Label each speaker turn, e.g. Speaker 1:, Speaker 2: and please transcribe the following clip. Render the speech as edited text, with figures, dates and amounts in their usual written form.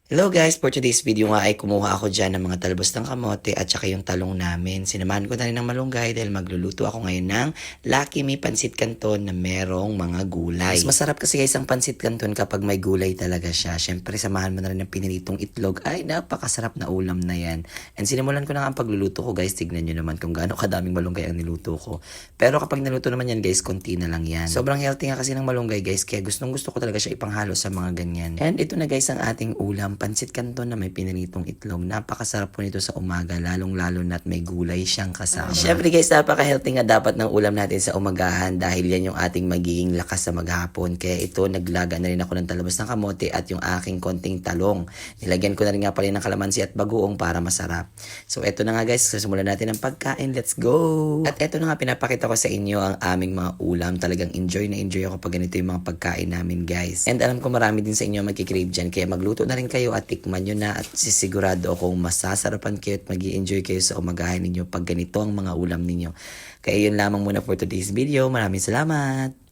Speaker 1: Hello guys, for today's video nga ay kumuha ako dyan ng mga talbos ng kamote at saka yung talong namin. Sinamahan ko na rin ng malunggay dahil magluluto ako ngayon ng Lucky Me Pansit Canton na merong mga gulay. Mas masarap kasi guys ang Pansit Canton kapag may gulay talaga siya. Syempre samahan mo na rin ng pinilitong itlog. Ay napakasarap na ulam na yan. And sinimulan ko na nga ang pagluluto ko guys. Tignan nyo naman kung gaano kadaming malunggay ang niluto ko. Pero kapag niluto naman yan guys, konti na lang yan. Sobrang healthy nga kasi ng malunggay guys. Kaya gustong gusto ko talaga siya ipanghalo sa mga ganyan. And ito na guys ang ating ulam. Pansit Canton na may pinanitong itlog. Napakasarap po nito sa umaga, lalong-lalo na't may gulay siyang kasama. Syempre guys, napaka-healthy nga dapat ng ulam natin sa umagahan dahil yan yung ating magiging lakas sa maghapon. Kaya ito, naglaga na rin ako ng talabas ng kamote at yung aking konting talong. Nilagyan ko na rin nga pala ng kalamansi at bagoong para masarap. So eto na nga guys, sasimulan natin ang pagkain. Let's go! At eto na nga, pinapakita ko sa inyo ang aming mga ulam. Talagang enjoy na enjoy ako pag ganito yung mga pagkain namin guys. And alam ko marami din sa inyo magkikrave dyan. Kaya magluto na rin kayo at tikman nyo na at sisigurado akong masasarapan kayo at mag-i-enjoy kayo sa umagahan ninyo pag ganito ang mga ulam ninyo. Kaya yun lamang muna for today's video. Maraming salamat!